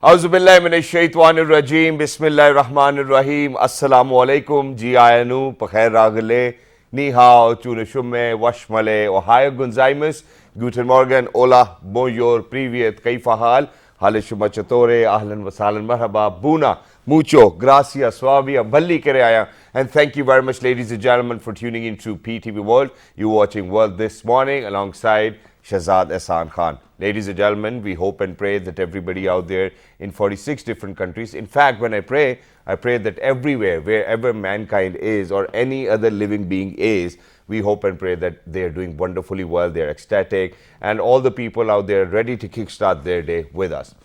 Auzubillahiminash-shaytanir-rajim, Bismillahir-Rahmanir-Rahim, Assalamu-alaikum, Ji-ayanu, Pakhair-ragale, Ni-hao, Tune-shumme, Washmale, Ohio Gonzaimus, Guten Morgen, Ola, Bonjour, Privyet, Kaifahal, Hale-shumachatore, Ahlan Wasalan, Marhaba, Buna, Mucho, Gracias, Swabia, Balli Kereaya, and thank you very much, ladies and gentlemen, for tuning in to PTV World. You're watching World This Morning alongside Shahzad Ehsan Khan. Ladies and gentlemen, we hope and pray that everybody out there in 46 different countries, in fact, when I pray that everywhere, wherever mankind is or any other living being is, we hope and pray that they are doing wonderfully well, they're ecstatic, and all the people out there ready to kickstart their day with us.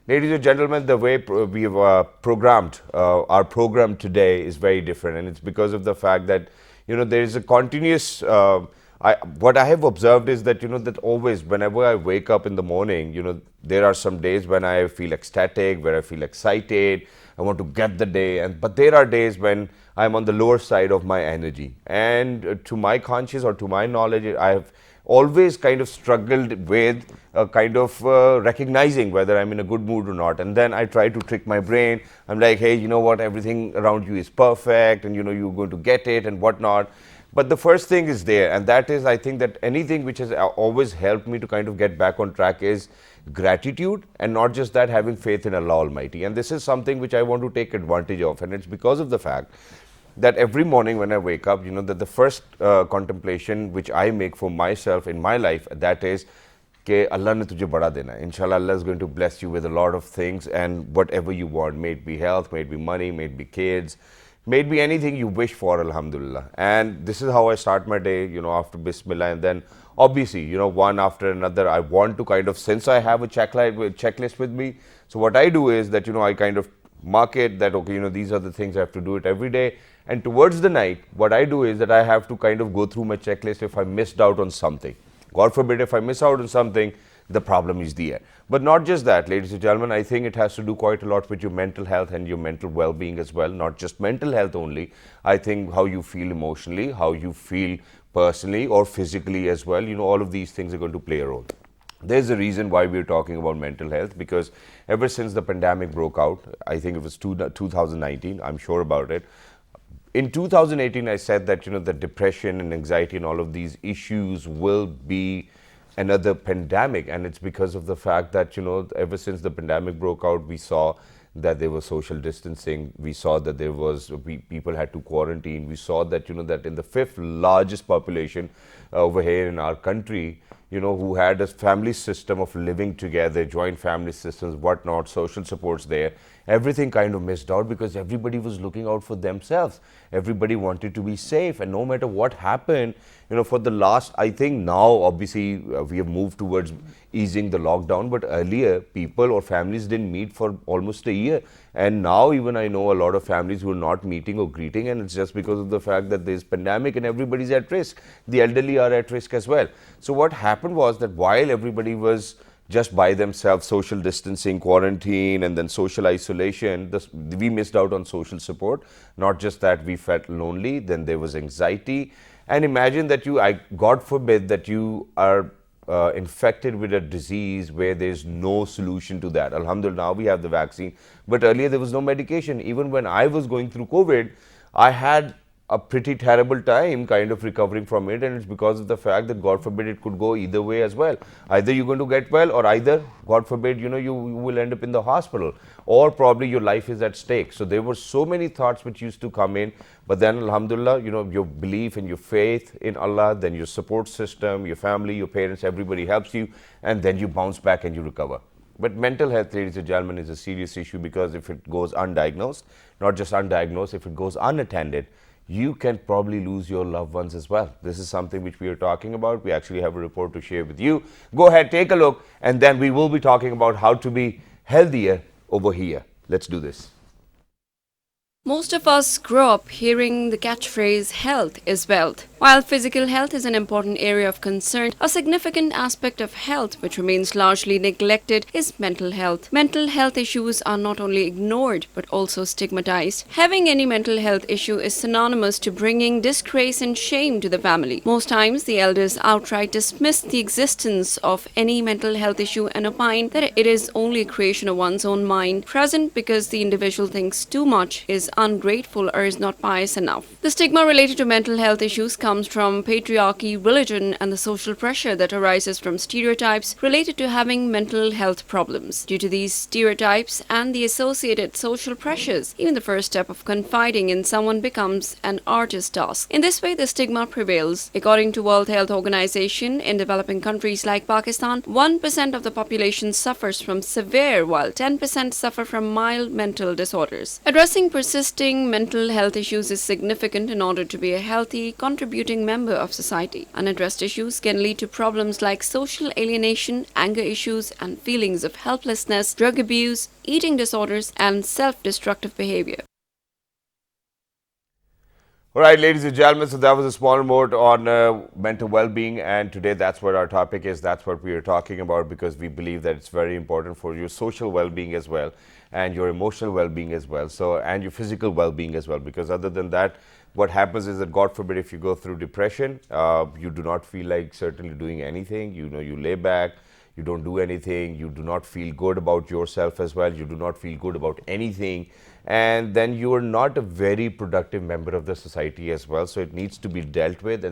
Ladies and gentlemen, the way we have programmed our program today is very different, and it's because of the fact that, there is a continuous what I have observed is that, that always whenever I wake up in the morning, there are some days when I feel ecstatic, where I feel excited, I want to get the day, but there are days when I'm on the lower side of my energy. And to my conscious or to my knowledge, I have always kind of struggled with kind of recognizing whether I'm in a good mood or not. And then I try to trick my brain. I'm like, hey, you know what, everything around you is perfect and, you're going to get it and whatnot. But the first thing is there, and that is, I think that anything which has always helped me to kind of get back on track is gratitude, and not just that, having faith in Allah Almighty. And this is something which I want to take advantage of, and it's because of the fact that every morning when I wake up, that the first contemplation which I make for myself in my life, that is, कि Allah ने तुझे बड़ा देना है. Inshallah, Allah is going to bless you with a lot of things and whatever you want, may it be health, may it be money, may it be kids, may it be anything you wish for, alhamdulillah. And this is how I start my day, after Bismillah. And then obviously, one after another, I want to kind of, since I have a checklist with me, so what I do is that, I kind of mark it that, okay, these are the things I have to do it every day. And towards the night, what I do is that I have to kind of go through my checklist if I missed out on something. God forbid, if I miss out on something, the problem is there. But not just that, ladies and gentlemen, I think it has to do quite a lot with your mental health and your mental well-being as well. Not just mental health only. I think how you feel emotionally, how you feel personally or physically as well. All of these things are going to play a role. There's a reason why we're talking about mental health, because ever since the pandemic broke out, I think it was 2019, I'm sure about it. In 2018, I said that, the depression and anxiety and all of these issues will be another pandemic. And it's because of the fact that, ever since the pandemic broke out, we saw that there was social distancing. We saw that there was, people had to quarantine. We saw that, that in the fifth largest population over here in our country, who had a family system of living together, joint family systems, whatnot, social supports there, everything kind of missed out because everybody was looking out for themselves. Everybody wanted to be safe, and no matter what happened, for the last, I think now, obviously, we have moved towards easing the lockdown, but earlier, people or families didn't meet for almost a year. And now, even I know a lot of families who are not meeting or greeting, and it's just because of the fact that there's pandemic and everybody's at risk. The elderly are at risk as well. So what happened was that while everybody was just by themselves, social distancing, quarantine, and then social isolation, we missed out on social support. Not just that, we felt lonely, then there was anxiety. And imagine that God forbid that you are infected with a disease where there's no solution to that. Alhamdulillah, now we have the vaccine, but earlier there was no medication. Even when I was going through COVID, I had a pretty terrible time kind of recovering from it, and it's because of the fact that, God forbid, it could go either way as well. Either you're going to get well, or either, God forbid, you will end up in the hospital, or probably your life is at stake. So there were so many thoughts which used to come in, but then alhamdulillah, your belief and your faith in Allah, then your support system, your family, your parents, everybody helps you, and then you bounce back and you recover. But mental health, ladies and gentlemen, is a serious issue, because if it goes undiagnosed, not just undiagnosed, if it goes unattended, you can probably lose your loved ones as well. This is something which we are talking about. We actually have a report to share with you. Go ahead, take a look, and then we will be talking about how to be healthier over here. Let's do this. Most of us grow up hearing the catchphrase, health is wealth. While physical health is an important area of concern, a significant aspect of health which remains largely neglected is mental health. Mental health issues are not only ignored but also stigmatized. Having any mental health issue is synonymous to bringing disgrace and shame to the family. Most times, the elders outright dismiss the existence of any mental health issue and opine that it is only a creation of one's own mind, present because the individual thinks too much, is ungrateful, or is not pious enough. The stigma related to mental health issues comes from patriarchy, religion, and the social pressure that arises from stereotypes related to having mental health problems. Due to these stereotypes and the associated social pressures, even the first step of confiding in someone becomes an arduous task. In this way, the stigma prevails. According to World Health Organization, in developing countries like Pakistan, 1% of the population suffers from severe, while 10% suffer from mild mental disorders. Addressing persisting mental health issues is significant in order to be a healthy, contributing member of society. Unaddressed issues can lead to problems like social alienation, anger issues, and feelings of helplessness, drug abuse, eating disorders, and self-destructive behavior. All right, ladies and gentlemen, so that was a small note on mental well-being, and today that's what our topic is. That's what we are talking about, because we believe that it's very important for your social well-being as well, and your emotional well-being as well, so and your physical well-being as well, because other than that, what happens is that, God forbid, if you go through depression, you do not feel like certainly doing anything. You know, you lay back, you don't do anything, you do not feel good about yourself as well, you do not feel good about anything, and then you are not a very productive member of the society as well. So it needs to be dealt with,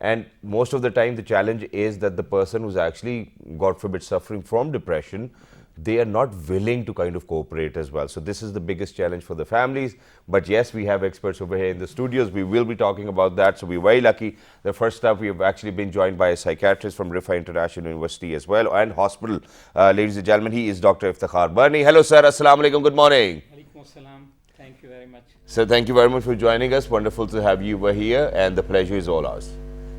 and most of the time the challenge is that the person who's actually, God forbid, suffering from depression, they are not willing to kind of cooperate as well. So this is the biggest challenge for the families. But yes, we have experts over here in the studios. We will be talking about that. So we're very lucky. The first up, we have actually been joined by a psychiatrist from Rifa International University as well, and hospital. Ladies and gentlemen, he is Dr. Iftikhar Barni. Hello, sir. Assalamu alaikum. Good morning. Salam. Thank you very much. Sir, thank you very much for joining us. Wonderful to have you over here, and the pleasure is all ours.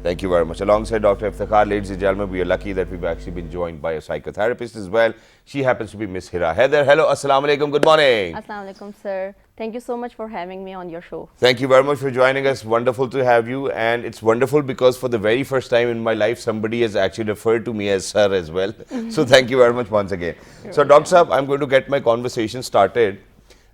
Thank you very much. Alongside Dr. Iftikhar, ladies and gentlemen, we are lucky that we've actually been joined by a psychotherapist as well. She happens to be Miss Hira Heather. Hello, assalamu alaikum. Good morning. Assalamu alaikum, sir. Thank you so much for having me on your show. Thank you very much for joining us. Wonderful to have you, and it's wonderful because for the very first time in my life, somebody has actually referred to me as sir as well. So thank you very much once again. So Dr. Saab, I'm going to get my conversation started.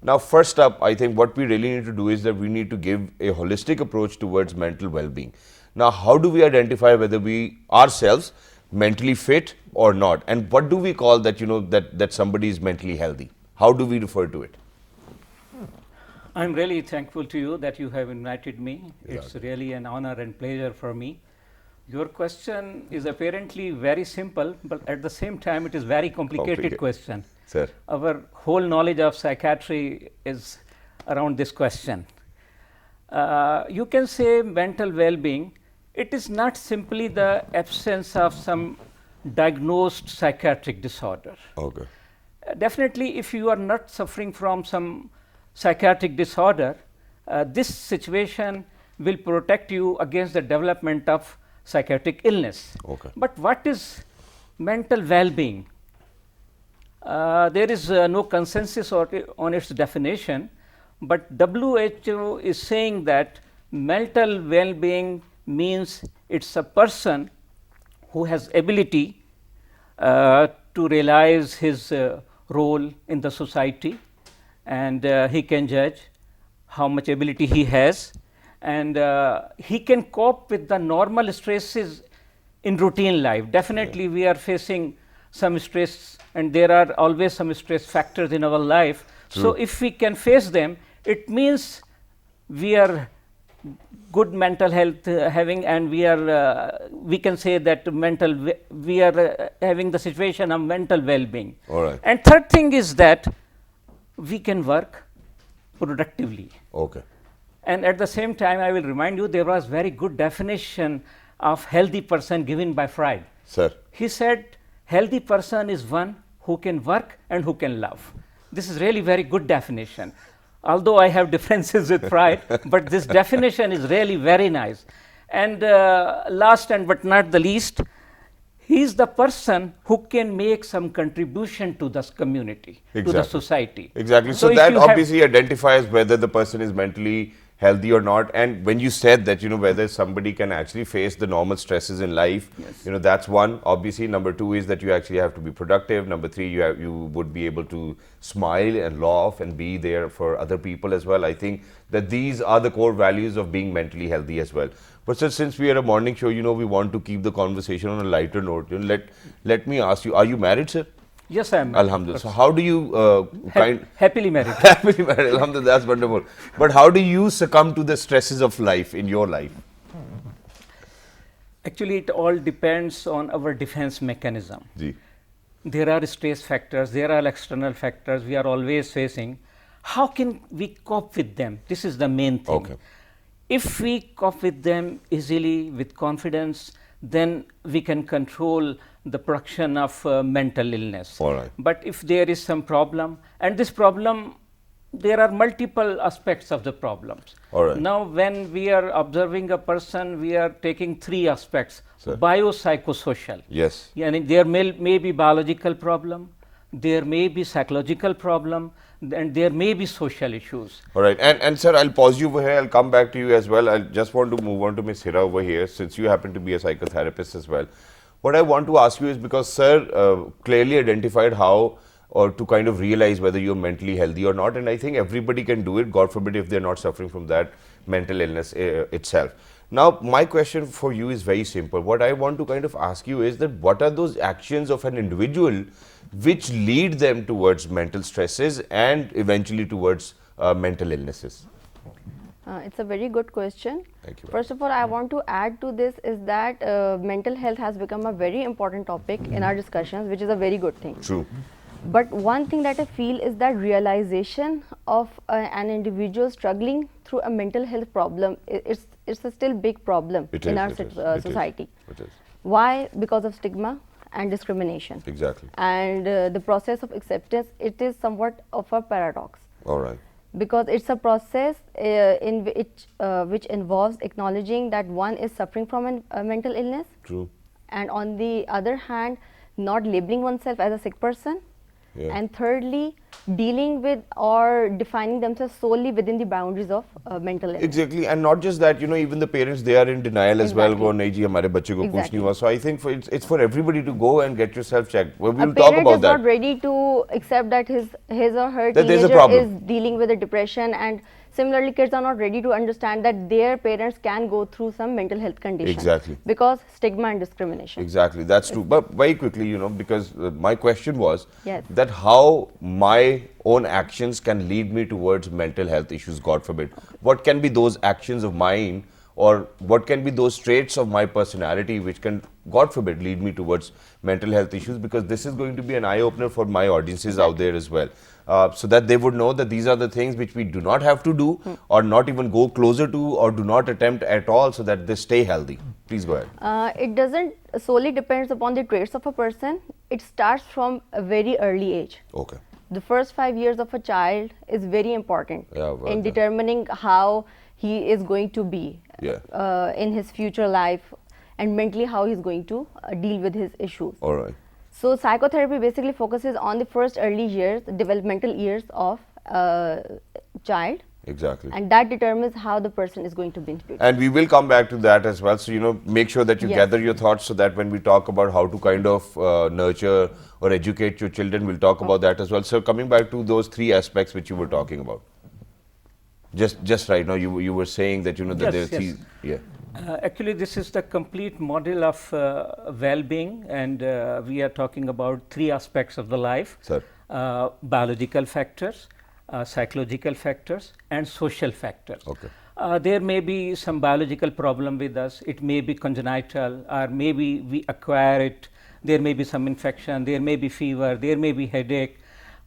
Now, first up, I think what we really need to do is that we need to give a holistic approach towards mental well-being. Now, how do we identify whether we ourselves mentally fit or not? And what do we call that, you know, that somebody is mentally healthy? How do we refer to it? I'm really thankful to you that you have invited me. It's really an honor and pleasure for me. Your question is apparently very simple, but at the same time, it is very complicated question. Sir. Our whole knowledge of psychiatry is around this question. You can say mental well-being. It is not simply the absence of some diagnosed psychiatric disorder. Okay. Definitely, if you are not suffering from some psychiatric disorder, this situation will protect you against the development of psychiatric illness. Okay. But what is mental well-being? There is no consensus on its definition, but WHO is saying that mental well-being means it's a person who has ability to realize his role in the society, and he can judge how much ability he has, and he can cope with the normal stresses in routine life. Definitely, we are facing some stress, and there are always some stress factors in our life. True. So if we can face them, it means we are good mental health having, and we can say that we are having the situation of mental well-being. All right. And third thing is that we can work productively. Okay. And at the same time, I will remind you, there was very good definition of healthy person given by Freud. Sir. He said, healthy person is one who can work and who can love. This is really very good definition. Although I have differences with Freud, but this definition is really very nice. And last and but not the least, he is the person who can make some contribution to the community, to the society. Exactly. So if that you obviously identifies whether the person is mentally healthy or not? And when you said that, whether somebody can actually face the normal stresses in life, that's one. Obviously, number two is that you actually have to be productive. Number three, you would be able to smile and laugh and be there for other people as well. I think that these are the core values of being mentally healthy as well. But sir, since we are a morning show, we want to keep the conversation on a lighter note. Let me ask you, are you married, sir? Yes, I am. Alhamdulillah. So how do you happily married. happily married? Alhamdulillah, that's wonderful. But how do you succumb to the stresses of life in your life? Actually, it all depends on our defense mechanism. Ji. There are stress factors, there are external factors we are always facing. How can we cope with them? This is the main thing. Okay. If we cope with them easily, with confidence, then we can control the production of mental illness. All right. But if there is some problem, and this problem, there are multiple aspects of the problems. All right. Now, when we are observing a person, we are taking three aspects: Sir. biopsychosocial. Yes. Yani there may be biological problem, there may be psychological problem, and there may be social issues. All right. And sir, I'll pause you over here. I'll come back to you as well. I just want to move on to Ms. Hira over here, since you happen to be a psychotherapist as well. What I want to ask you is, because sir clearly identified how, or to kind of realize whether you're mentally healthy or not, and I think everybody can do it, God forbid if they're not suffering from that mental illness itself. Now, my question for you is very simple. What I want to kind of ask you is that what are those actions of an individual which lead them towards mental stresses and eventually towards mental illnesses? It's a very good question. Thank you. First of all, I want to add to this is that mental health has become a very important topic in our discussions, which is a very good thing. True. But one thing that I feel is that realization of an individual struggling through a mental health problem, it's a still big problem in our society. It is. Why? Because of stigma and discrimination. Exactly. And the process of acceptance, it is somewhat of a paradox. All right. Because it's a process in which involves acknowledging that one is suffering from a mental illness, True. and on the other hand, not labeling oneself as a sick person, Yeah. and thirdly, dealing with or defining themselves solely within the boundaries of mental illness. Exactly, and not just that, even the parents, they are in denial as well. Exactly. Go, nahi ji, hamare bacche ko kuch Exactly. nahi hua. So I think it's for everybody to go and get yourself checked. Well, we A will talk parent about is that. not ready to accept that his or her That there's a teenager problem. is dealing with a depression, and similarly kids are not ready to understand that their parents can go through some mental health condition. Exactly. Because stigma and discrimination. Exactly, that's true. But very quickly, because my question was Yes. that how my own actions can lead me towards mental health issues, God forbid. What can be those actions of mine, or what can be those traits of my personality which can, God forbid, lead me towards mental health issues? Because this is going to be an eye-opener for my audiences out there as well. So that they would know that these are the things which we do not have to do, or not even go closer to, or do not attempt at all, so that they stay healthy. Please go ahead. It doesn't solely depends upon the traits of a person. It starts from a very early age. Okay. The first 5 years of a child is very important Yeah, well, in yeah. determining how he is going to be in his future life, and mentally how he's going to deal with his issues. All right. So psychotherapy basically focuses on the first early years, the developmental years of child, Exactly. and that determines how the person is going to be in the future. And we will come back to that as well. So, make sure that you Yes. gather your thoughts, so that when we talk about how to kind of nurture or educate your children, we'll talk about that as well. So, coming back to those three aspects which you were talking about. Just right now, you were saying that, that Yes, there are three. yes. Yeah. Actually, this is the complete model of well-being, and we are talking about three aspects of the life: Sir. biological factors, psychological factors, and social factors. Okay. There may be some biological problem with us. It may be congenital, or maybe we acquire it. There may be some infection. There may be fever. There may be headache.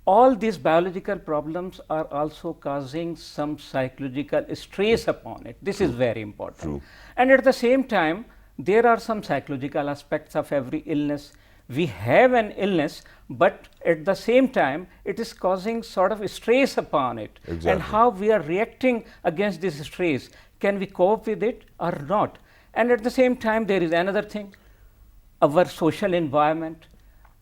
All these biological problems are also causing some psychological stress upon it. This is very important. True. And at the same time, there are some psychological aspects of every illness. We have an illness, but at the same time, it is causing sort of stress upon it. Exactly. And how we are reacting against this stress. Can we cope with it or not? And at the same time, there is another thing: our social environment.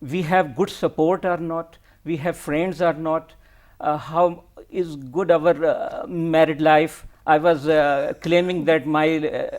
We have good support or not? We have friends or not? How is good our married life, I was claiming that my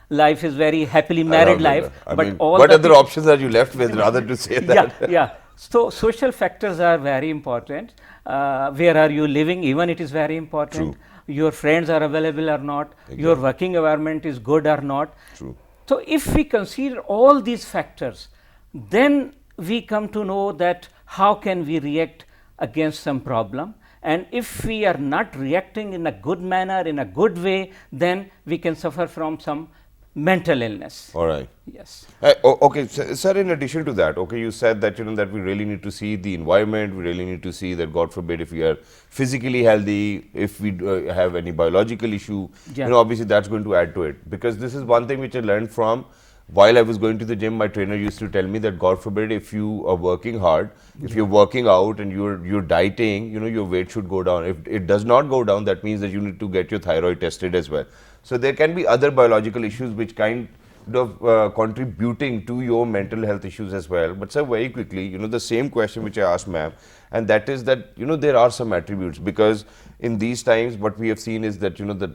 life is very happily married life, I but mean, all what the other options are you left with rather to say that? yeah. So social factors are very important. Where are you living? Even it is very important. True. Your friends are available or not. Your working environment is good or not. True. So if we consider all these factors, then we come to know that how can we react against some problem. And if we are not reacting in a good manner, in a good way, then we can suffer from some mental illness. All right. Yes. Okay, sir, in addition to that, okay, you said that, that we really need to see the environment, we really need to see that, God forbid, if we are physically healthy, if we have any biological issue, obviously that's going to add to it. Because this is one thing which I learned from while I was going to the gym. My trainer used to tell me that, God forbid, if you are working hard, if you're working out and you're dieting, your weight should go down. If it does not go down, that means that you need to get your thyroid tested as well. So there can be other biological issues which kind of contributing to your mental health issues as well. But sir, very quickly, the same question which I asked ma'am, and that is that, there are some attributes, because in these times what we have seen is that, that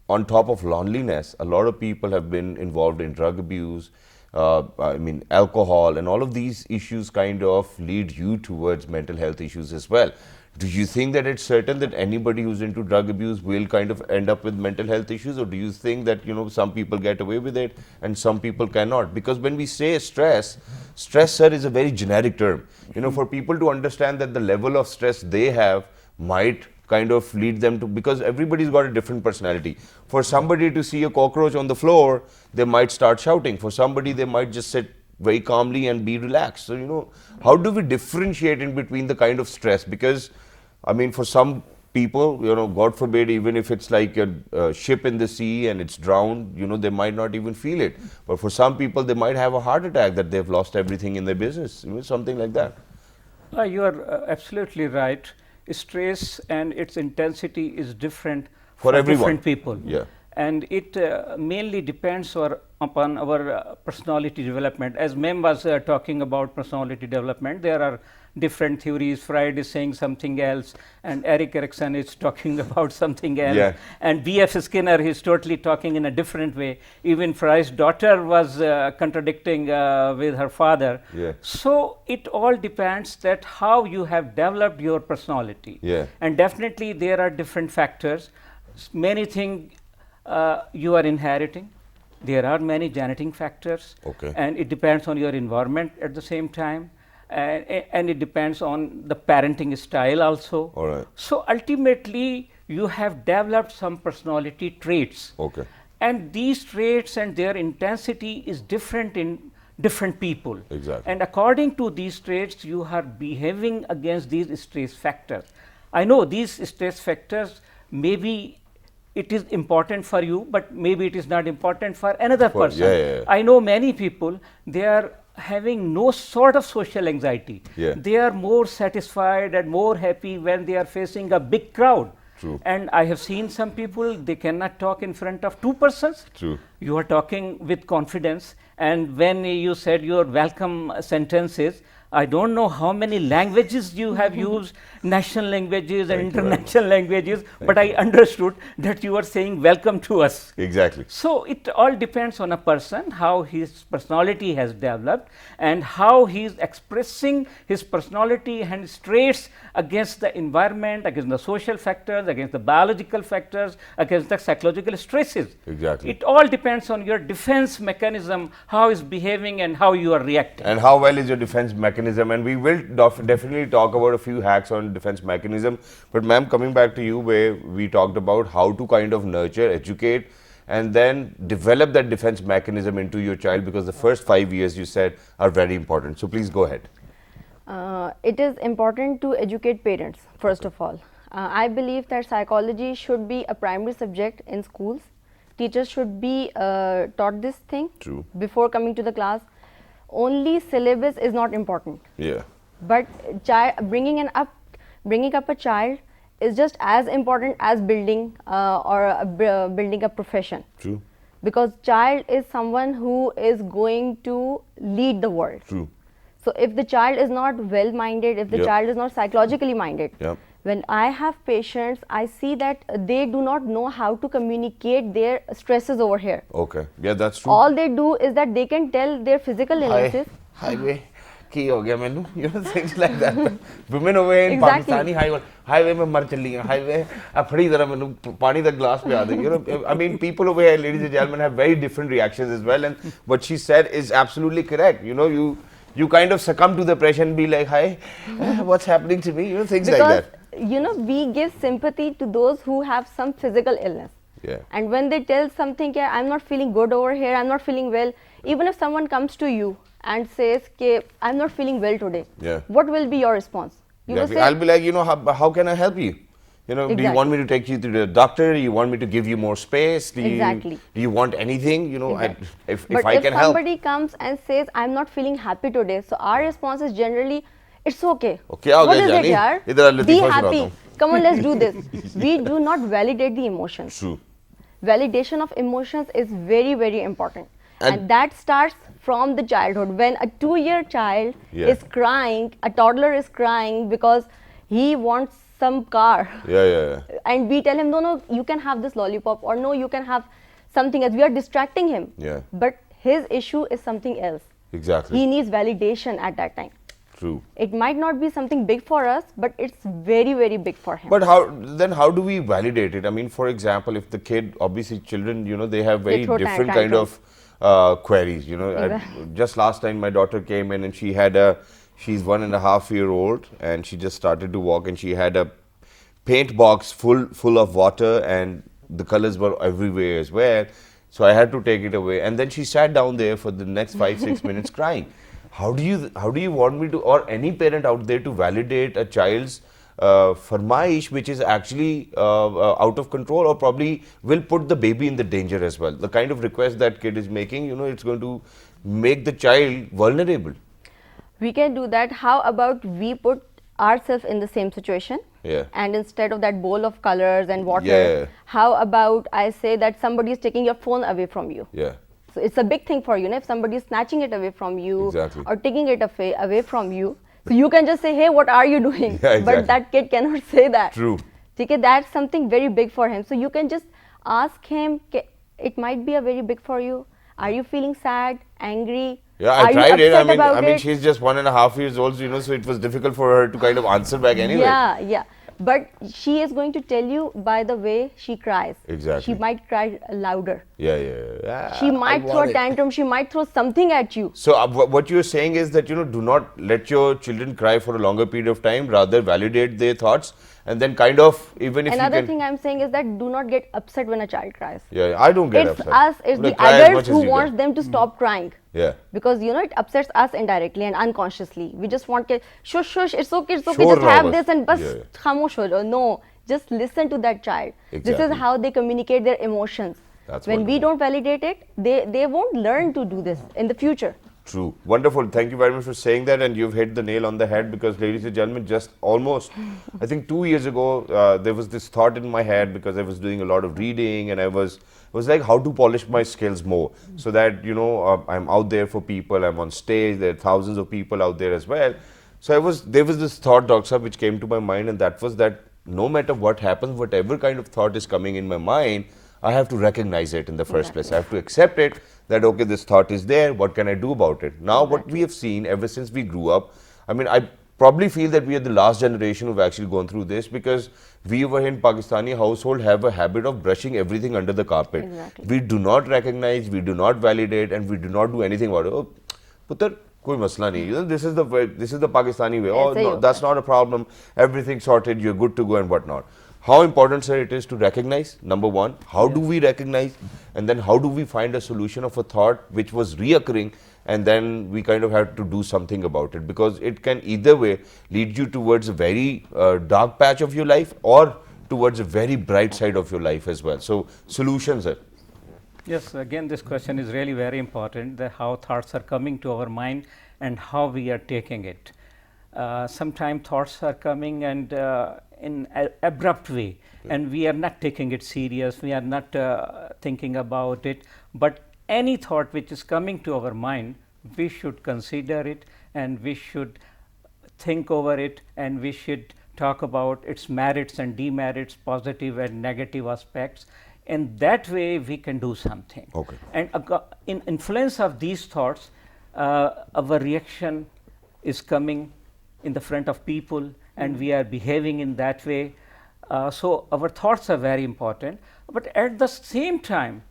on top of loneliness, a lot of people have been involved in drug abuse, alcohol, and all of these issues kind of lead you towards mental health issues as well. Do you think that it's certain that anybody who's into drug abuse will kind of end up with mental health issues, or do you think that, some people get away with it and some people cannot? Because when we say stress, sir, is a very generic term. For people to understand that the level of stress they have might kind of lead them to, because everybody's got a different personality. For somebody to see a cockroach on the floor, they might start shouting. For somebody, they might just sit very calmly and be relaxed. So, how do we differentiate in between the kind of stress? Because, for some people, God forbid, even if it's like a ship in the sea and it's drowned, they might not even feel it. But for some people, they might have a heart attack that they've lost everything in their business, something like that. You are absolutely right. Stress and its intensity is different for everyone. Different people. Yeah. And it mainly depends upon our personality development. As ma'am was talking about personality development, there are different theories. Freud is saying something else, and Erik Erikson is talking about something else, and B.F. Skinner is totally talking in a different way. Even Freud's daughter was contradicting with her father. So it all depends that how you have developed your personality. And definitely there are different factors. Many things you are inheriting. There are many genetic factors, and it depends on your environment at the same time. And it depends on the parenting style also. So ultimately, you have developed some personality traits. And these traits and their intensity is different in different people. And according to these traits, you are behaving against these stress factors. I know these stress factors, maybe it is important for you, but maybe it is not important for another person. I know many people, they are having no sort of social anxiety. They are more satisfied and more happy when they are facing a big crowd. And I have seen some people, they cannot talk in front of two persons. You are talking with confidence, and when you said your welcome sentences, I don't know how many languages you have used, national languages and international languages, but I understood that you are saying welcome to us. So it all depends on a person, how his personality has developed and how he is expressing his personality and his traits against the environment, against the social factors, against the biological factors, against the psychological stresses. It all depends on your defense mechanism, how is behaving and how you are reacting. And how well is your defense mechanism? And we will definitely talk about a few hacks on defense mechanism. But ma'am, coming back to you, where we talked about how to kind of nurture, educate, and then develop that defense mechanism into your child, because the first 5 years you said are very important. So please go ahead. It is important to educate parents, first of all. I believe that psychology should be a primary subject in schools. Teachers should be taught this thing before coming to the class. Only syllabus is not important. But bringing up a child is just as important as building building a profession. Because child is someone who is going to lead the world. So if the child is not well minded, if the child is not psychologically minded, When I have patients, I see that they do not know how to communicate their stresses over here. Okay. Yeah, that's true. All they do is that they can tell their physical illnesses. Highway. की हो गया मैनू, you know, things like that. Women over in Exactly. Pakistani highway में मर चली हैं, highway फड़ी तरह मैनू पानी दा glass पे आ गई. You know, I mean, people over here, ladies and gentlemen, have very different reactions as well. And what she said is absolutely correct. You know, you kind of succumb to the pressure and be like, hi, what's happening to me? You know, things like Because, that. you know, we give sympathy to those who have some physical illness. Yeah. And when they tell something, yeah, I'm not feeling good over here, I'm not feeling well, even if someone comes to you and says, I'm not feeling well today, Yeah. what will be your response? You Exactly. will say, I'll be like, you know, how can I help you? You know, do you want me to take you to the doctor? Do you want me to give you more space? Exactly. Do you want anything? You know, Exactly. if but I if can help. somebody comes and says, I'm not feeling happy today, so our response is generally, it's okay. Okay, okay, What is Jani? it, yaar? Idhar al Be Latifa happy. sunata hu. Come on, let's do this. We do not validate the emotions. True. Validation of emotions is very, very important. And- And that starts from the childhood. When a 2-year child Yeah. is crying, a toddler is crying because he wants some car. Yeah. And we tell him, no, you can have this lollipop, or no, you can have something else. We are distracting him. Yeah. But his issue is something else. Exactly. He needs validation at that time. True. It might not be something big for us, but it's very, very big for him. But how do we validate it? I mean, for example, if the kid, obviously children, you know, they have very throw different kind of queries, you know. Just last time my daughter came in and she's 1.5-year-old and she just started to walk and she had a paint box full of water and the colors were everywhere as well. So I had to take it away and then she sat down there for the next 5-6 minutes crying. How do you want me to, or any parent out there, to validate a child's farmaish which is actually out of control or probably will put the baby in the danger as well? The kind of request that kid is making, you know, it's going to make the child vulnerable. We can do that. How about we put ourselves in the same situation? Yeah. And instead of that bowl of colors and water, Yeah. how about I say that somebody is taking your phone away from you? Yeah. So it's a big thing for you, if somebody is snatching it away from you Exactly. or taking it away from you. So you can just say, hey, what are you doing? Yeah, exactly. But that kid cannot say that. True. Okay, that's something very big for him. So you can just ask him, it might be a very big for you. Are you feeling sad, angry? Yeah, Are I you tried it. upset about I mean, it? she's just 1.5 years old, so, you know, so it was difficult for her to kind of answer back anyway. Yeah. But she is going to tell you by the way she cries. Exactly. She might cry louder. Yeah. She might throw a tantrum. She might throw something at you. So what you're saying is that, you know, do not let your children cry for a longer period of time. Rather, validate their thoughts and then kind of, even if Another you can. thing I'm saying is that do not get upset when a child cries. Yeah, I don't get It's upset. us, it's Like, the cry as adults much as who you wants can. them to stop crying. Yeah. Because, you know, it upsets us indirectly and unconsciously. We just want to, shush, it's okay, Sure, just have Robert. this and bas Yeah. khamosh ho jao. No, just listen to that child. This Exactly. is how they communicate their emotions. That's when we wonderful. don't validate it, they won't learn to do this in the future. True. Wonderful. Thank you very much for saying that, and you've hit the nail on the head, because, ladies and gentlemen, just almost, I think 2 years ago, there was this thought in my head, because I was doing a lot of reading and I was like, how to polish my skills more so that, you know, I'm out there for people, I'm on stage, there are thousands of people out there as well. So there was this thought, Dr. Saab, which came to my mind, and that was that no matter what happens, whatever kind of thought is coming in my mind, I have to recognize it in the first place. I have to accept it, that okay, this thought is there, what can I do about it? Now, what we have seen ever since we grew up, I mean, I probably feel that we are the last generation who've actually gone through this, because we over here in Pakistani household have a habit of brushing everything under the carpet. Exactly. We do not recognize, we do not validate, and we do not do anything about it. Oh, putter, koi masla nahi. You know, this is the Pakistani way. Oh, no, that's not a problem. Everything sorted, you're good to go and whatnot. How important, sir, it is to recognize, number one. How do we recognize? And then how do we find a solution of a thought which was reoccurring, and then we kind of have to do something about it, because it can either way lead you towards a very dark patch of your life or towards a very bright side of your life as well. So, solutions, sir. Yes, again, this question is really very important, that how thoughts are coming to our mind and how we are taking it. Sometimes thoughts are coming and in an abrupt way, and we are not taking it serious, we are not thinking about it, but any thought which is coming to our mind, we should consider it and we should think over it, and we should talk about its merits and demerits, positive and negative aspects. And that way we can do something. Okay. And in influence of these thoughts, our reaction is coming in the front of people, and we are behaving in that way. So our thoughts are very important, but at the same time,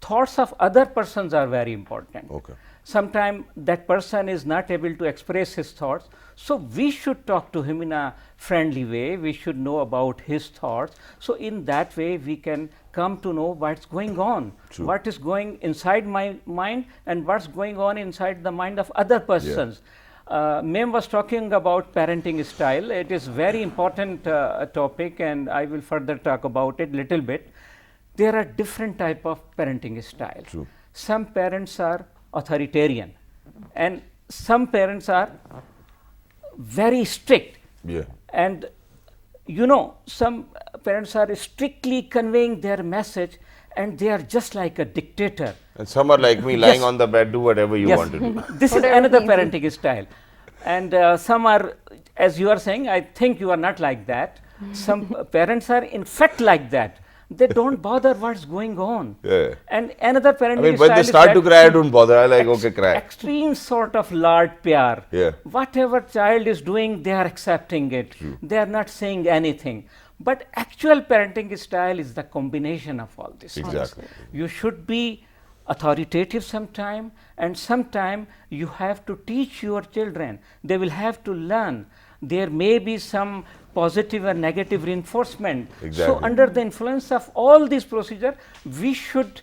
thoughts of other persons are very important. Okay. Sometimes that person is not able to express his thoughts, so we should talk to him in a friendly way. We should know about his thoughts. So in that way we can come to know what's going on, what is going inside my mind and what's going on inside the mind of other persons. Mem was talking about parenting style. It is very important topic, and I will further talk about it little bit. There are different type of parenting styles. True. Some parents are authoritarian, and some parents are very strict. Yeah. And you know, some parents are strictly conveying their message, and they are just like a dictator. And some are like me, lying Yes. on the bed, do whatever you Yes. want to do. This is Whatever another pleases. parenting style. And some are, as you are saying, I think you are not like that. Some parents are in fact like that. They don't bother what's going on. Yeah. And another parenting I mean, style when they is start to that cry, I don't bother. I like, okay, cry. extreme sort of lard pyar. Yeah. Whatever child is doing, they are accepting it. They are not saying anything. But actual parenting style is the combination of all this. Exactly. You should be authoritative sometime, and sometime you have to teach your children. They will have to learn. There may be some positive and negative reinforcement. So Exactly. under the influence of all these procedure, we should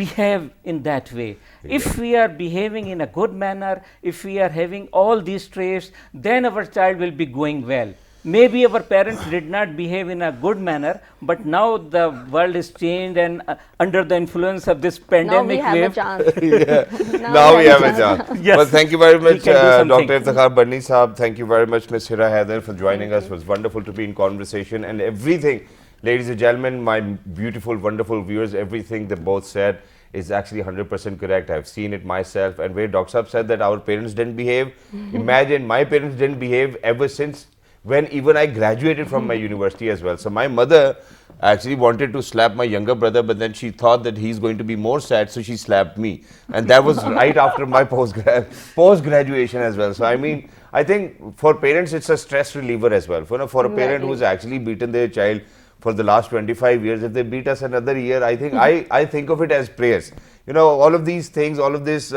behave in that way. If we are behaving in a good manner, if we are having all these traits, then our child will be going well. Maybe our parents did not behave in a good manner, but now the world is changed, and under the influence of this Now we pandemic have a wave, chance. Now we have a chance. Yes. Well, thank you very much, can do something. Dr. Iftikhar Banni Saab. Thank you very much, Ms. Hira Haider, for joining us. It was wonderful to be in conversation. And everything, ladies and gentlemen, my beautiful, wonderful viewers, everything they both said is actually 100% correct. I've seen it myself. And where Dr. Saab said that our parents didn't behave, imagine my parents didn't behave ever since when even I graduated from my university as well. So my mother actually wanted to slap my younger brother, but then she thought that he's going to be more sad, so she slapped me. And that was right after my post-graduation as well. So I mean, I think for parents, it's a stress reliever as well. For a parent who's actually beaten their child for the last 25 years, if they beat us another year, I think I think of it as prayers. You know, all of these things, all of this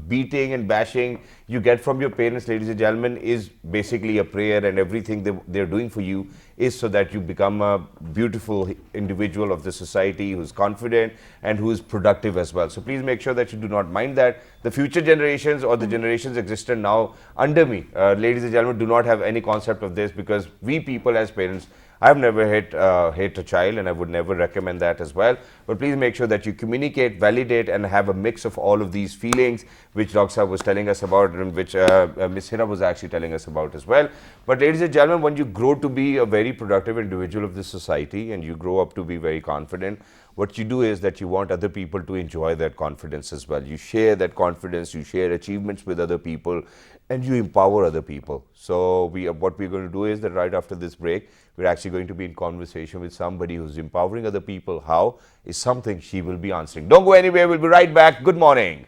beating and bashing you get from your parents, ladies and gentlemen, is basically a prayer, and everything they're doing for you is so that you become a beautiful individual of the society who's confident and who's productive as well. So please make sure that you do not mind that. The future generations or the generations existent now under me, ladies and gentlemen, do not have any concept of this, because we people as parents, I've never hit a child, and I would never recommend that as well. But please make sure that you communicate, validate, and have a mix of all of these feelings, which Dr. Saab was telling us about, and which Ms. Hira was actually telling us about as well. But ladies and gentlemen, when you grow to be a very productive individual of this society, and you grow up to be very confident, what you do is that you want other people to enjoy that confidence as well. You share that confidence, you share achievements with other people, and you empower other people. So what we're going to do is that right after this break, we're actually going to be in conversation with somebody who's empowering other people. How is something she will be answering. Don't go anywhere. We'll be right back. Good morning.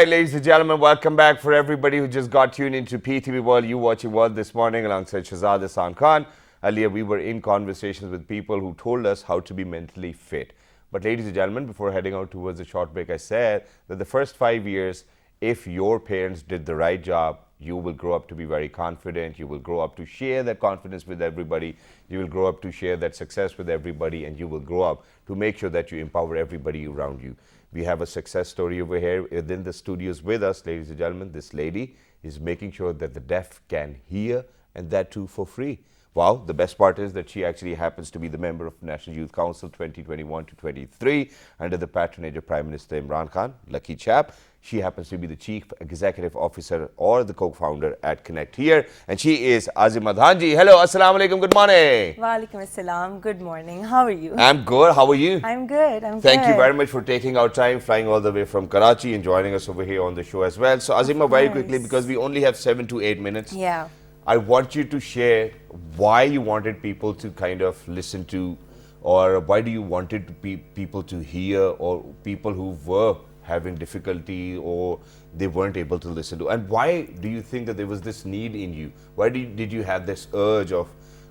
right, ladies and gentlemen, welcome back for everybody who just got tuned into PTV World. You watching World this morning alongside Shahzad Hassan Khan. Earlier, we were in conversations with people who told us how to be mentally fit. But ladies and gentlemen, before heading out towards the short break, I said that the first 5 years, if your parents did the right job, you will grow up to be very confident. You will grow up to share that confidence with everybody. You will grow up to share that success with everybody. And you will grow up to make sure that you empower everybody around you. We have a success story over here within the studios with us, ladies and gentlemen. This lady is making sure that the deaf can hear, and that too for free. Wow, the best part is that she actually happens to be the member of National Youth Council 2021 to 23 under the patronage of Prime Minister Imran Khan. Lucky chap. She happens to be the Chief Executive Officer or the co-founder at Connect Here. And she is Azima Dhanji. Hello, Assalamu Alaikum, good morning. Walaikum Assalam, good morning. How are you? I'm good, how are you? I'm good, I'm Thank good. you very much for taking our time, flying all the way from Karachi and joining us over here on the show as well. So Azima, very quickly, because we only have 7 to 8 minutes. Yeah. I want you to share why you wanted people to kind of listen to, or why do you wanted to people to hear, or people who were having difficulty or they weren't able to listen to, and why do you think that there was this need in you? Why did you have this urge of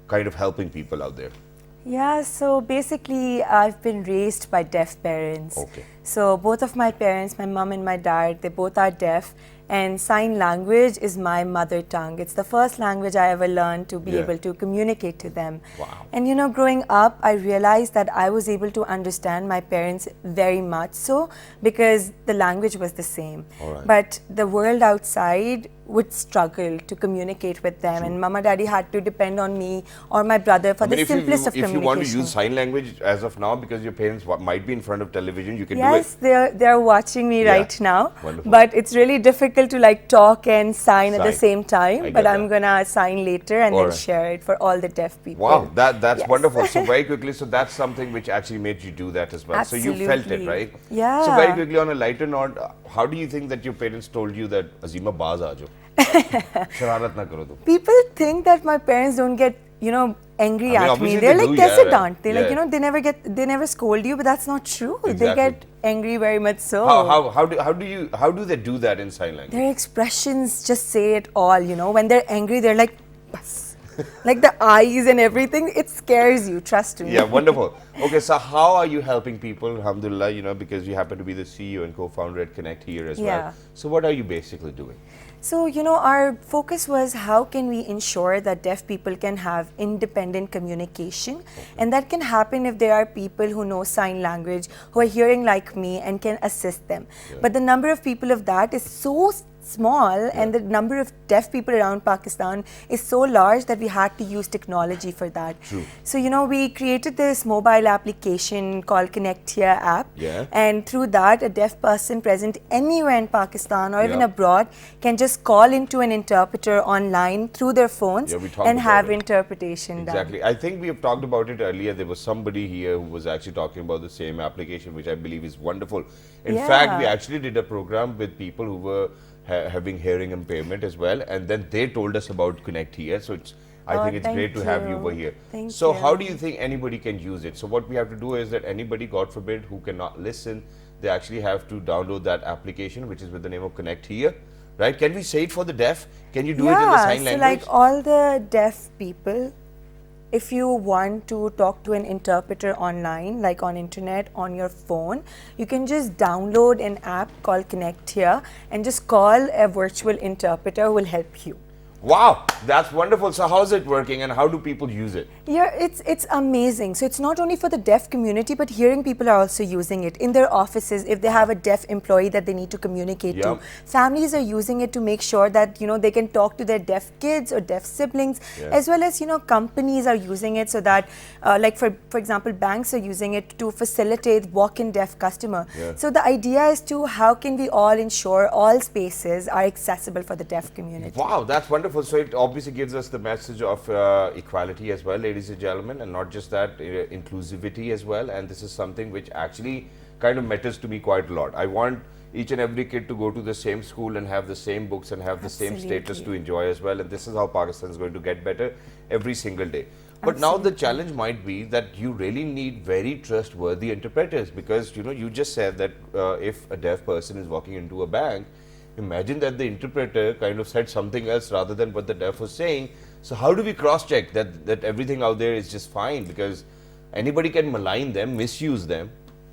kind of helping people out there? Yeah, so basically I've been raised by deaf parents. Okay. So both of my parents, my mom and my dad, they both are deaf, and sign language is my mother tongue. It's the first language I ever learned to be able to communicate to them. Wow. And you know, growing up, I realized that I was able to understand my parents very much so because the language was the same. All right. But the world outside would struggle to communicate with them, and Mama Daddy had to depend on me or my brother for the simplest of communication. If you want to use sign language as of now, because your parents might be in front of television, you can do it. Yes, they're watching me right now. Wonderful. But it's really difficult to like talk and sign at the Sign. same I time. get But I'm that. gonna sign later and All then right. share it for all the deaf people. Wow, that's Yes. wonderful. So very quickly, so that's something which actually made you do that as well. So you felt it, Absolutely. right? Yeah. So very quickly, on a lighter note, how do you think that your parents told you that Azima baaz aajo? Shararat na karo tum. People think that my parents don't get, you know, angry I mean, at me. obviously They're they like, do, kaise yeah, dant? They like, yeah. you know, they never scold you, but that's not true. They Exactly. get angry very much so. How do they do that in sign language? Their expressions just say it all, you know. When they're angry, they're like, bas. Like the eyes and everything, it scares you, trust me. Yeah, wonderful. Okay, so how are you helping people? Alhamdulillah, you know, because you happen to be the CEO and co-founder at Connect Here as well. Yeah. So what are you basically doing? So, you know, our focus was how can we ensure that deaf people can have independent communication, and that can happen if there are people who know sign language, who are hearing like me and can assist them. But the number of people of that is so small, and the number of deaf people around Pakistan is so large that we had to use technology for that. True. So, you know, we created this mobile application called Connect Here app. Yeah. And through that, a deaf person present anywhere in Pakistan or even Yeah. abroad can just call into an interpreter online through their phones Yeah, we talked and about have it. interpretation done. Exactly. I think we have talked about it earlier. There was somebody here who was actually talking about the same application, which I believe is wonderful. In fact, we Yeah. actually did a program with people who were having hearing impairment as well, and then they told us about Connect Here. So I Oh, think it's thank great to have you you. over here. Thank So you. how do you think anybody can use it? So what we have to do is that anybody, God forbid, who cannot listen, they actually have to download that application, which is with the name of Connect Here. Right? Can we say it for the deaf? Can you do it in the sign so language? like all the deaf people, if you want to talk to an interpreter online, like on internet, on your phone, you can just download an app called Connect Here and just call a virtual interpreter who will help you. Wow, that's wonderful. So how's it working and how do people use it? Yeah, it's amazing. So it's not only for the deaf community, but hearing people are also using it in their offices. If they have a deaf employee that they need to communicate Yeah. to, families are using it to make sure that, you know, they can talk to their deaf kids or deaf siblings, Yeah. as well as, you know, companies are using it so that, like for example, banks are using it to facilitate walk-in deaf customer. Yeah. So the idea is to how can we all ensure all spaces are accessible for the deaf community. Wow, that's wonderful. So it obviously gives us the message of equality as well, ladies and gentlemen, and not just that, inclusivity as well. And this is something which actually kind of matters to me quite a lot. I want each and every kid to go to the same school and have the same books and have the same status to Absolutely. enjoy as well. And this is how Pakistan is going to get better every single day. But now the challenge might be that you really need very trustworthy interpreters, because you just said that if a deaf person is walking into a bank, imagine that the interpreter kind of said something else rather than what the deaf was saying. So how do we cross check that everything out there is just fine, because anybody can malign them, misuse them.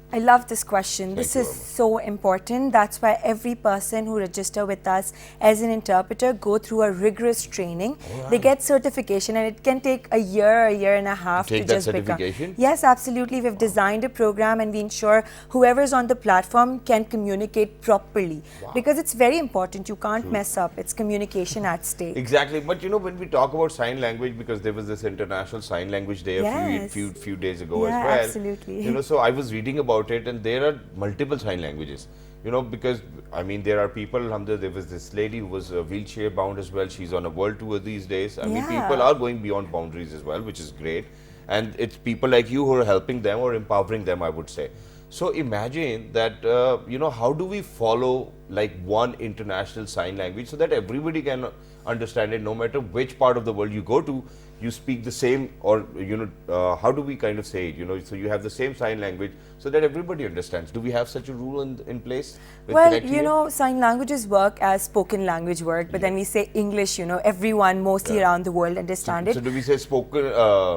I love this question. This you is very much. so important. That's why every person who register with us as an interpreter go through a rigorous training. They get certification, and it can take a year and a half take to that just certification? become. Yes, absolutely. We've designed a program, and we ensure whoever's on the platform can communicate properly, because it's very important. You can't mess up. It's communication at stake. Exactly. But when we talk about sign language, because there was this International Sign Language Day a Yes. few days ago as Yeah, well. absolutely. So I was reading about it, and there are multiple sign languages. Because I mean, there are people, alhamdulillah, there was this lady who was wheelchair bound as well. She's on a world tour these days. I mean, Yeah. people are going beyond boundaries as well, which is great. And it's people like you who are helping them or empowering them, I would say. So imagine that, how do we follow like one international sign language so that everybody can understand it, no matter which part of the world you go to, you speak the same, or how do we kind of say it, so you have the same sign language so that everybody understands. Do we have such a rule in place with Well, Connect here? sign languages work as spoken language work, but then we say English, everyone mostly around the world understand it. So do we say spoken?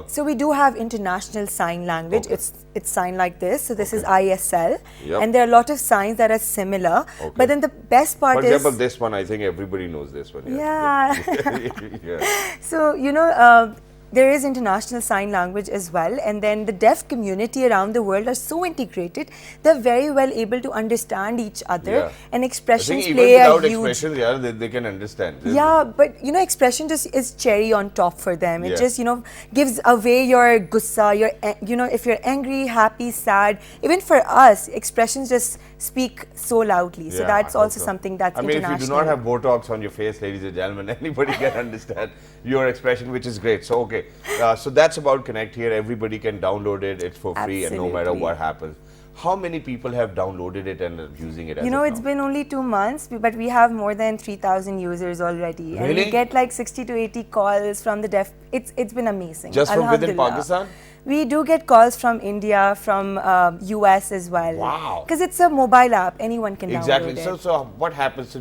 So we do have international sign language. Okay. It's signed like this. So this is ISL, Yep. and there are a lot of signs that are similar. Okay. But then the best For part example, is, this one, I think everybody knows this one. yeah. Yeah. So there is international sign language as well, and then the deaf community around the world are so integrated. They're very well able to understand each other, Yeah. and I expressions think play even a without huge. expressions, they can understand. Yeah, but expression just is cherry on top for them. It Yeah. just gives away your gussa, if you're angry, happy, sad. Even for us, expressions just speak so loudly. So Yeah, that's I hope also so. something that's I mean, international. if you do not have Botox on your face, ladies and gentlemen, anybody can understand your expression, which is great. So, okay. So that's about Connect here. Everybody can download it. It's for free, and no matter Absolutely. what happens. How many people have downloaded it and are using it as of It's now? been only 2 months, but we have more than 3,000 users already. And Really? we get like 60 to 80 calls from the deaf. It's been amazing. Just from within Alhamdulillah. Pakistan? We do get calls from India, from US as well. Wow. Because it's a mobile app. Anyone can Exactly. download it. So what happens?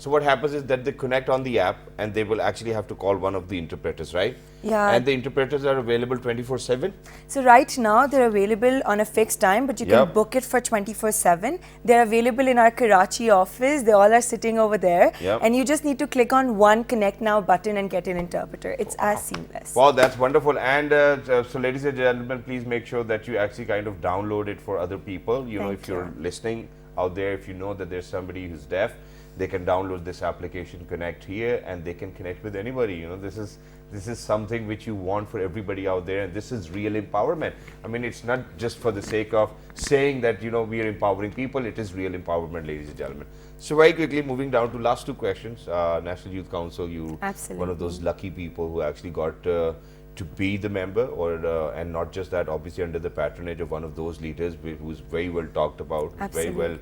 So what happens is that they connect on the app, and they will actually have to call one of the interpreters, right? Yeah. And the interpreters are available 24/7. So right now they're available on a fixed time, but you can Yep. book it for 24/7. They're available in our Karachi office. They all are sitting over there. Yep. And you just need to click on one Connect Now button and get an interpreter. It's as seamless. Wow, that's wonderful. And so, ladies and gentlemen, please make sure that you actually kind of download it for other people. Thank If you're listening out there, if you know that there's somebody who's deaf, they can download this application, Connect here, and they can connect with anybody. This is something which you want for everybody out there, and this is real empowerment. I mean, it's not just for the sake of saying that we are empowering people. It is real empowerment, ladies and gentlemen. So very quickly, moving down to last two questions. National Youth Council, you one of those lucky people who actually got to be the member, and not just that, obviously under the patronage of one of those leaders who's very well talked about, who's very well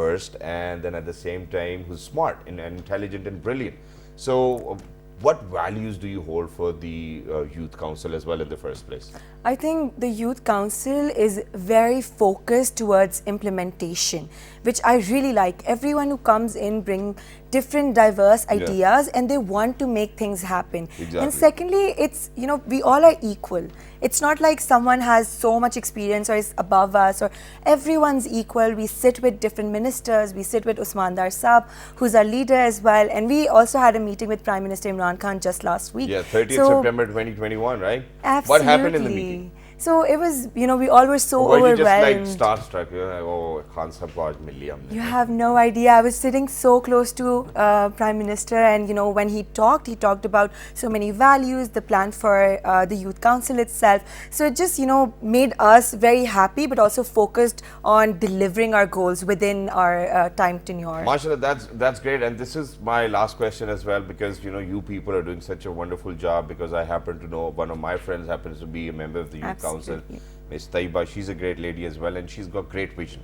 versed, and then at the same time who's smart and intelligent and brilliant. So what values do you hold for the Youth Council as well in the first place? I think the Youth Council is very focused towards implementation, which I really like. Everyone who comes in bring different diverse ideas, and they want to make things happen. Exactly. And secondly, it's, we all are equal. It's not like someone has so much experience or is above us, or everyone's equal. We sit with different ministers. We sit with Usman Dar Saab, who's our leader as well. And we also had a meeting with Prime Minister Imran Khan just last week. Yeah, 30th So- September 2021, right? Absolutely. What happened in the meeting? So it was, we all were so Were you just like overwhelmed. starstruck? You're like, oh, Khan Sahab ko aaj mil liya humne. You have no idea. I was sitting so close to Prime Minister, and when he talked about so many values, the plan for the Youth Council itself. So it just made us very happy, but also focused on delivering our goals within our time tenure. Mashallah, that's great, and this is my last question as well, because you people are doing such a wonderful job. Because I happen to know one of my friends happens to be a member of the Youth Council, Ms. Taiba. She's a great lady as well, and she's got great vision.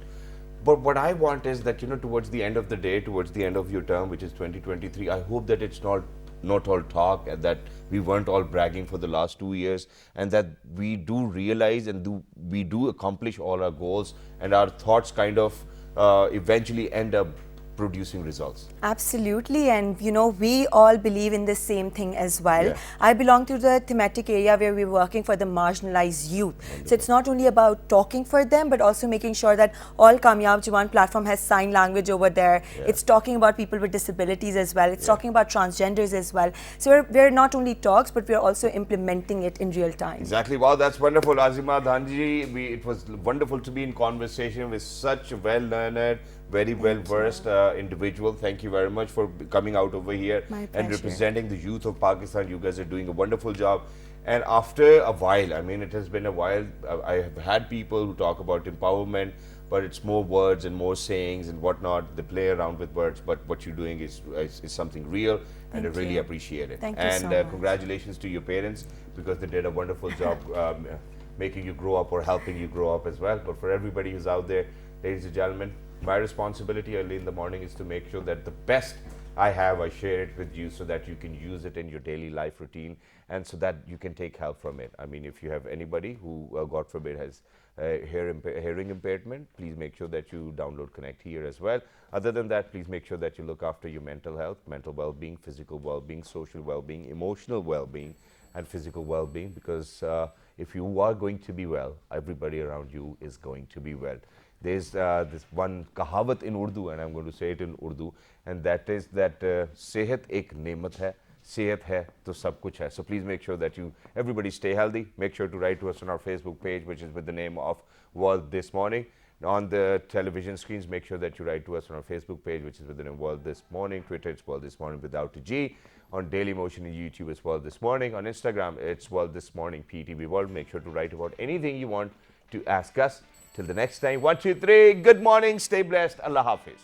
But what I want is that towards the end of the day, towards the end of your term, which is 2023, I hope that it's not not all talk, and that we weren't all bragging for the last 2 years, and that we do realize and we do accomplish all our goals, and our thoughts kind of eventually end up producing results. Absolutely, and you know, we all believe in the same thing as well. Yeah. I belong to the thematic area where we're working for the marginalized youth. So it's not only about talking for them, but also making sure that all Kamyab Jawan platform has sign language over there. Yeah. It's talking about people with disabilities as well. It's talking about transgenders as well. So we're not only talks, but we're also implementing it in real time. Exactly. Wow, that's wonderful, Azima Dhanji. It was wonderful to be in conversation with such a well-learned, very well-versed individual. Thank you very much for coming out over here My and pleasure. representing the youth of Pakistan. You guys are doing a wonderful job. And after a while, I mean, it has been a while, I have had people who talk about empowerment, but it's more words and more sayings and whatnot. They play around with words, but what you're doing is something real, and I Thank really you. appreciate it. Thank you and so much. congratulations to your parents, because they did a wonderful job making you grow up or helping you grow up as well. But for everybody who's out there, ladies and gentlemen, my responsibility early in the morning is to make sure that the best I have, I share it with you so that you can use it in your daily life routine, and so that you can take help from it. I mean, if you have anybody who, God forbid, has hearing impairment, please make sure that you download Connect here as well. Other than that, please make sure that you look after your mental health, mental well-being, physical well-being, social well-being, emotional well-being, and physical well-being, because if you are going to be well, everybody around you is going to be well. There's this one kahawat in Urdu, and I'm going to say it in Urdu, and that is that sehat ek nemat hai, sehat hai to sab kuch hai. So please make sure that everybody stay healthy. Make sure to write to us on our Facebook page, which is with the name of World This Morning. On the television screens, make sure that you write to us on our Facebook page, which is with the name World This Morning. Twitter, it's World This Morning without a G. On Daily Motion and YouTube, it's World This Morning. On Instagram, it's World This Morning PTV World. Make sure to write about anything you want to ask us. Till the next time, 1, 2, 3. Good morning. Stay blessed. Allah Hafiz.